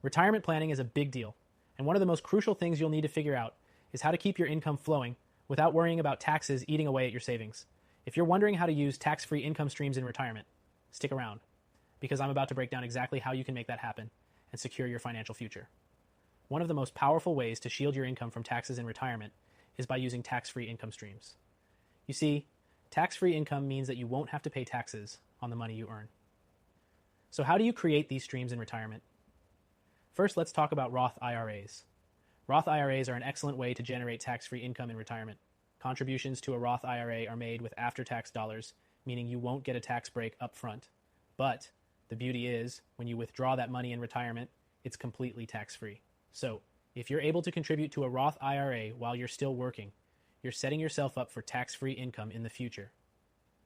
Retirement planning is a big deal, and one of the most crucial things you'll need to figure out is how to keep your income flowing without worrying about taxes eating away at your savings. If you're wondering how to use tax-free income streams in retirement, stick around, because I'm about to break down exactly how you can make that happen and secure your financial future. One of the most powerful ways to shield your income from taxes in retirement is by using tax-free income streams. You see, tax-free income means that you won't have to pay taxes on the money you earn. So how do you create these streams in retirement? First, let's talk about Roth IRAs. Roth IRAs are an excellent way to generate tax-free income in retirement. Contributions to a Roth IRA are made with after-tax dollars, meaning you won't get a tax break up front. But the beauty is, when you withdraw that money in retirement, it's completely tax-free. So, if you're able to contribute to a Roth IRA while you're still working, you're setting yourself up for tax-free income in the future.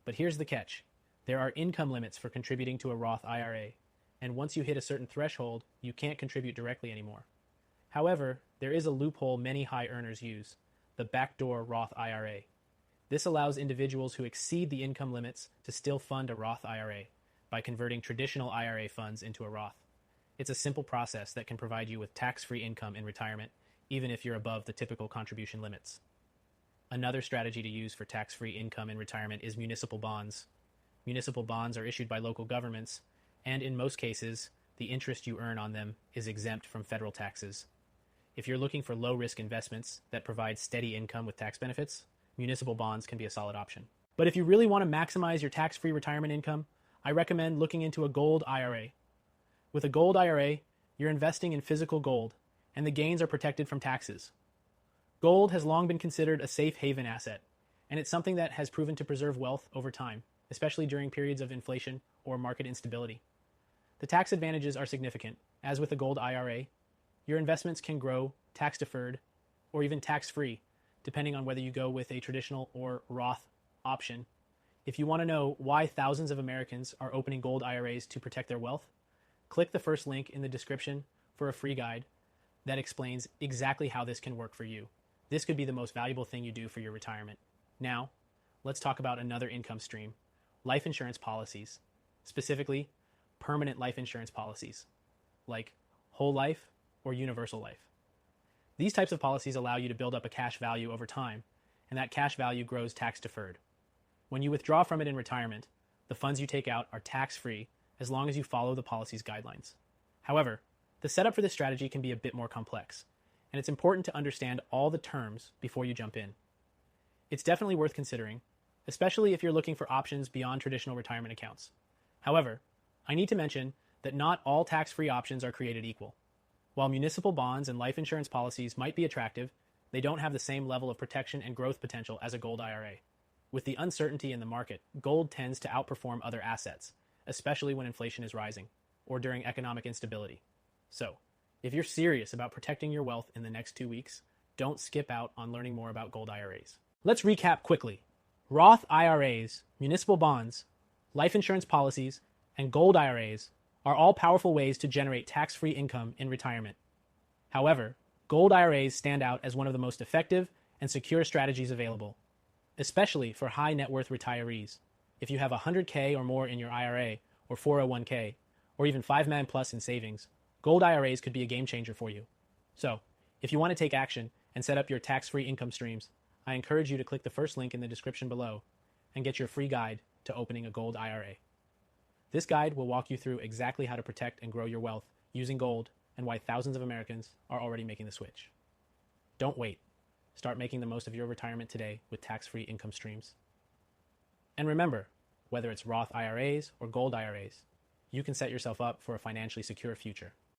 But here's the catch. There are income limits for contributing to a Roth IRA, and once you hit a certain threshold, you can't contribute directly anymore. However, there is a loophole many high earners use, the backdoor Roth IRA. This allows individuals who exceed the income limits to still fund a Roth IRA by converting traditional IRA funds into a Roth. It's a simple process that can provide you with tax-free income in retirement, even if you're above the typical contribution limits. Another strategy to use for tax-free income in retirement is municipal bonds. Municipal bonds are issued by local governments, and in most cases, the interest you earn on them is exempt from federal taxes. If you're looking for low-risk investments that provide steady income with tax benefits, municipal bonds can be a solid option. But if you really want to maximize your tax-free retirement income, I recommend looking into a gold IRA. With a gold IRA, you're investing in physical gold, and the gains are protected from taxes. Gold has long been considered a safe haven asset, and it's something that has proven to preserve wealth over time, especially during periods of inflation or market instability. The tax advantages are significant. As with a gold IRA, your investments can grow tax-deferred or even tax-free, depending on whether you go with a traditional or Roth option. If you want to know why thousands of Americans are opening gold IRAs to protect their wealth, click the first link in the description for a free guide that explains exactly how this can work for you. This could be the most valuable thing you do for your retirement. Now, let's talk about another income stream, life insurance policies, specifically permanent life insurance policies, like whole life or universal life. These types of policies allow you to build up a cash value over time, and that cash value grows tax-deferred. When you withdraw from it in retirement, the funds you take out are tax-free as long as you follow the policy's guidelines. However, the setup for this strategy can be a bit more complex, and it's important to understand all the terms before you jump in. It's definitely worth considering, especially if you're looking for options beyond traditional retirement accounts. However, I need to mention that not all tax-free options are created equal. While municipal bonds and life insurance policies might be attractive, they don't have the same level of protection and growth potential as a gold IRA. With the uncertainty in the market, gold tends to outperform other assets, especially when inflation is rising or during economic instability. So, if you're serious about protecting your wealth in the next 2 weeks, don't skip out on learning more about gold IRAs. Let's recap quickly. Roth IRAs, municipal bonds, life insurance policies, and gold IRAs are all powerful ways to generate tax-free income in retirement. However, gold IRAs stand out as one of the most effective and secure strategies available, especially for high net worth retirees. If you have $100K or more in your IRA or 401K, or even 5-man plus in savings, gold IRAs could be a game changer for you. So, if you want to take action and set up your tax-free income streams, I encourage you to click the first link in the description below and get your free guide to opening a gold IRA. This guide will walk you through exactly how to protect and grow your wealth using gold and why thousands of Americans are already making the switch. Don't wait. Start making the most of your retirement today with tax-free income streams. And remember, whether it's Roth IRAs or gold IRAs, you can set yourself up for a financially secure future.